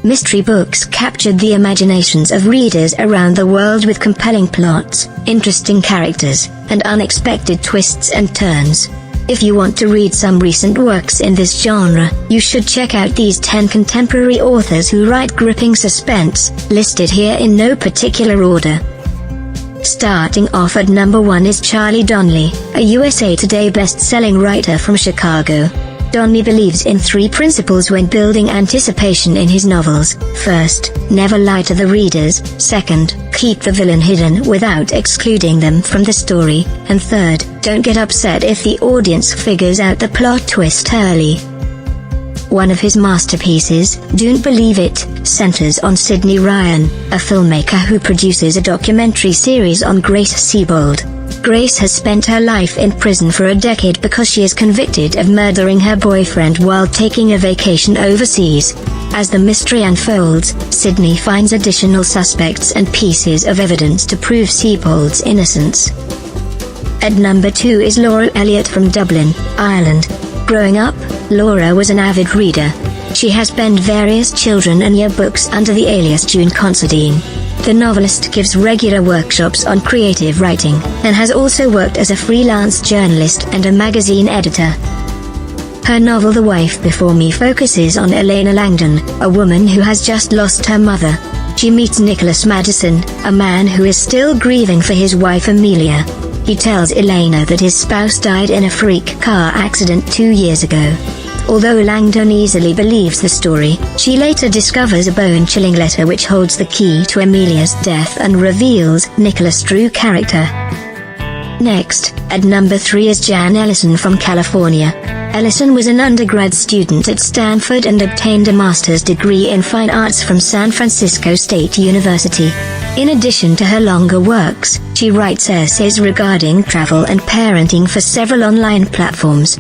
mystery books captured the imaginations of readers around the world with compelling plots, interesting characters, and unexpected twists and turns. If you want to read some recent works in this genre, you should check out these 10 contemporary authors who write gripping suspense, listed here in no particular order. Starting off at number 1 is Charlie Donnelly, a USA Today best-selling writer from Chicago. Donnelly believes in 3 principles when building anticipation in his novels. First, never lie to the readers. Second, keep the villain hidden without excluding them from the story. And third, don't get upset if the audience figures out the plot twist early. One of his masterpieces, Don't Believe It, centers on Sidney Ryan, a filmmaker who produces a documentary series on Grace Siebold. Grace has spent her life in prison for a decade because she is convicted of murdering her boyfriend while taking a vacation overseas. As the mystery unfolds, Sidney finds additional suspects and pieces of evidence to prove Siebold's innocence. At number 2 is Laura Elliott from Dublin, Ireland. Growing up, Laura was an avid reader. She has penned various children and yearbooks under the alias June Considine. The novelist gives regular workshops on creative writing, and has also worked as a freelance journalist and a magazine editor. Her novel The Wife Before Me focuses on Elena Langdon, a woman who has just lost her mother. She meets Nicholas Madison, a man who is still grieving for his wife Amelia. He tells Elena that his spouse died in a freak car accident 2 years ago. Although Langdon easily believes the story, she later discovers a bone-chilling letter which holds the key to Amelia's death and reveals Nicholas' true character. Next, at number 3 is Jan Ellison from California. Ellison was an undergrad student at Stanford and obtained a master's degree in fine arts from San Francisco State University. In addition to her longer works, she writes essays regarding travel and parenting for several online platforms.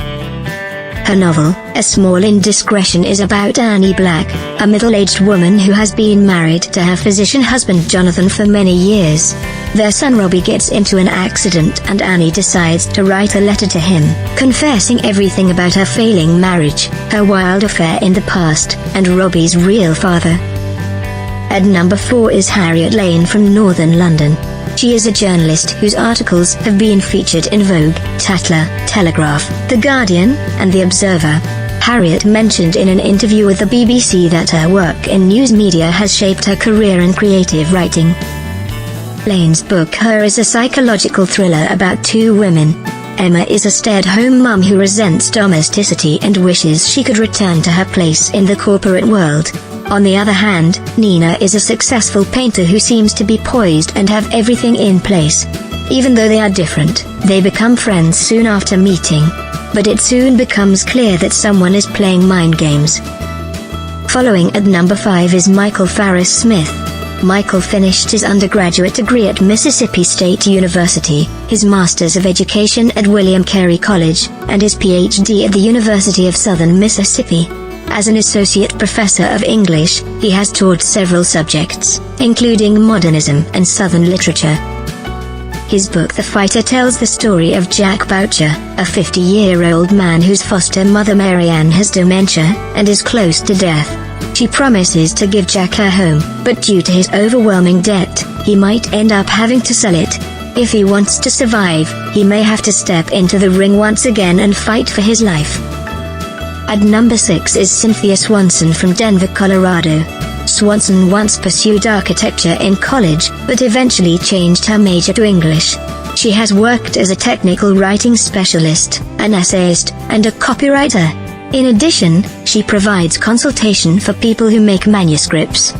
Her novel, A Small Indiscretion, is about Annie Black, a middle-aged woman who has been married to her physician husband Jonathan for many years. Their son Robbie gets into an accident and Annie decides to write a letter to him, confessing everything about her failing marriage, her wild affair in the past, and Robbie's real father. At number 4 is Harriet Lane from Northern London. She is a journalist whose articles have been featured in Vogue, Tatler, Telegraph, The Guardian, and The Observer. Harriet mentioned in an interview with the BBC that her work in news media has shaped her career in creative writing. Lane's book Her is a psychological thriller about 2 women. Emma is a stay-at-home mum who resents domesticity and wishes she could return to her place in the corporate world. On the other hand, Nina is a successful painter who seems to be poised and have everything in place. Even though they are different, they become friends soon after meeting. But it soon becomes clear that someone is playing mind games. Following at number 5 is Michael Farris Smith. Michael finished his undergraduate degree at Mississippi State University, his Master's of Education at William Carey College, and his PhD at the University of Southern Mississippi. As an associate professor of English, he has taught several subjects, including modernism and Southern literature. His book The Fighter tells the story of Jack Boucher, a 50-year-old man whose foster mother Marianne has dementia, and is close to death. She promises to give Jack her home, but due to his overwhelming debt, he might end up having to sell it. If he wants to survive, he may have to step into the ring once again and fight for his life. At number 6 is Cynthia Swanson from Denver, Colorado. Swanson once pursued architecture in college, but eventually changed her major to English. She has worked as a technical writing specialist, an essayist, and a copywriter. In addition, she provides consultation for people who make manuscripts.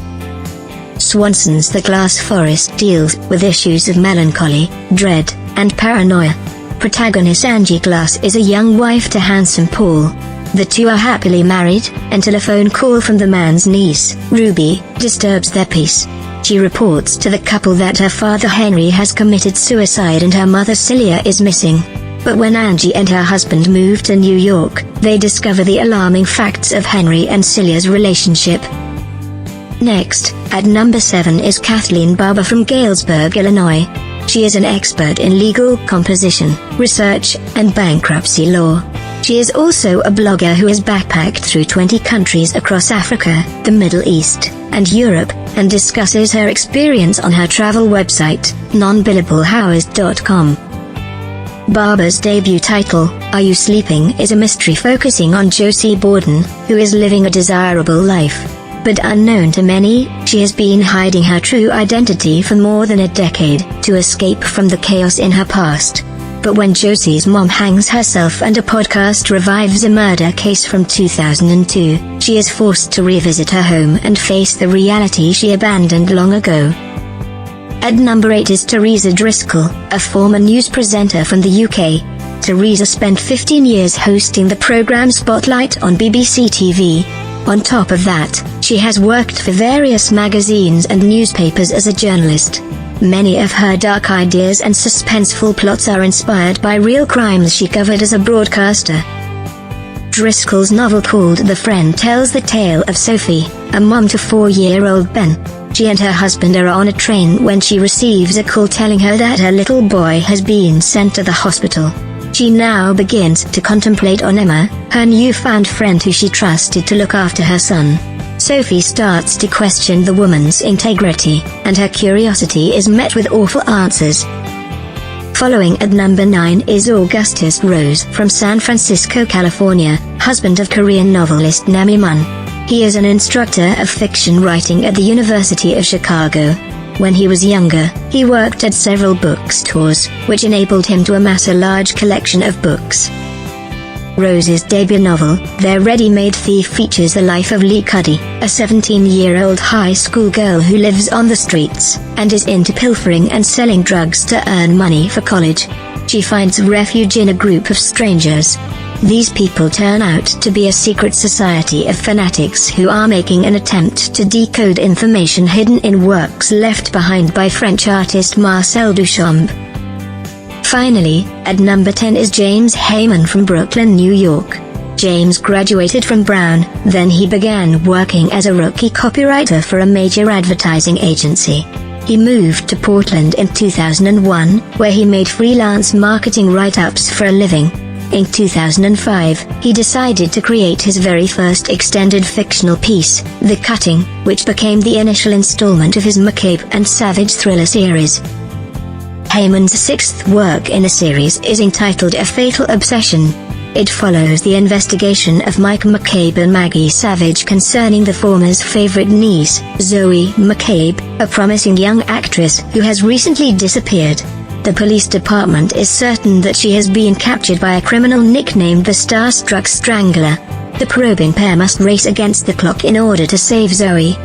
Swanson's The Glass Forest deals with issues of melancholy, dread, and paranoia. Protagonist Angie Glass is a young wife to handsome Paul. The two are happily married, until a phone call from the man's niece, Ruby, disturbs their peace. She reports to the couple that her father Henry has committed suicide and her mother Celia is missing. But when Angie and her husband move to New York, they discover the alarming facts of Henry and Celia's relationship. Next, at number 7 is Kathleen Barber from Galesburg, Illinois. She is an expert in legal composition, research, and bankruptcy law. She is also a blogger who has backpacked through 20 countries across Africa, the Middle East, and Europe, and discusses her experience on her travel website, nonbillablehours.com. Barbara's debut title, Are You Sleeping?, is a mystery focusing on Josie Borden, who is living a desirable life. But unknown to many, she has been hiding her true identity for more than a decade, to escape from the chaos in her past. But when Josie's mom hangs herself and a podcast revives a murder case from 2002, she is forced to revisit her home and face the reality she abandoned long ago. At number 8 is Teresa Driscoll, a former news presenter from the UK. Teresa spent 15 years hosting the programme Spotlight on BBC TV. On top of that, she has worked for various magazines and newspapers as a journalist. Many of her dark ideas and suspenseful plots are inspired by real crimes she covered as a broadcaster. Driscoll's novel called The Friend tells the tale of Sophie, a mom to 4-year-old Ben. She and her husband are on a train when she receives a call telling her that her little boy has been sent to the hospital. She now begins to contemplate on Emma, her newfound friend who she trusted to look after her son. Sophie starts to question the woman's integrity, and her curiosity is met with awful answers. Following at number 9 is Augustus Rose from San Francisco, California, husband of Korean novelist Nami Mun. He is an instructor of fiction writing at the University of Chicago. When he was younger, he worked at several bookstores, which enabled him to amass a large collection of books. Rose's debut novel, Their Ready-Made Thief, features the life of Lee Cuddy, a 17-year-old high school girl who lives on the streets, and is into pilfering and selling drugs to earn money for college. She finds refuge in a group of strangers. These people turn out to be a secret society of fanatics who are making an attempt to decode information hidden in works left behind by French artist Marcel Duchamp. Finally, at number 10 is James Heyman from Brooklyn, New York. James graduated from Brown, then he began working as a rookie copywriter for a major advertising agency. He moved to Portland in 2001, where he made freelance marketing write-ups for a living. In 2005, he decided to create his very first extended fictional piece, The Cutting, which became the initial installment of his macabre and savage thriller series. Heyman's sixth work in a series is entitled A Fatal Obsession. It follows the investigation of Mike McCabe and Maggie Savage concerning the former's favorite niece, Zoe McCabe, a promising young actress who has recently disappeared. The police department is certain that she has been captured by a criminal nicknamed the Starstruck Strangler. The probing pair must race against the clock in order to save Zoe.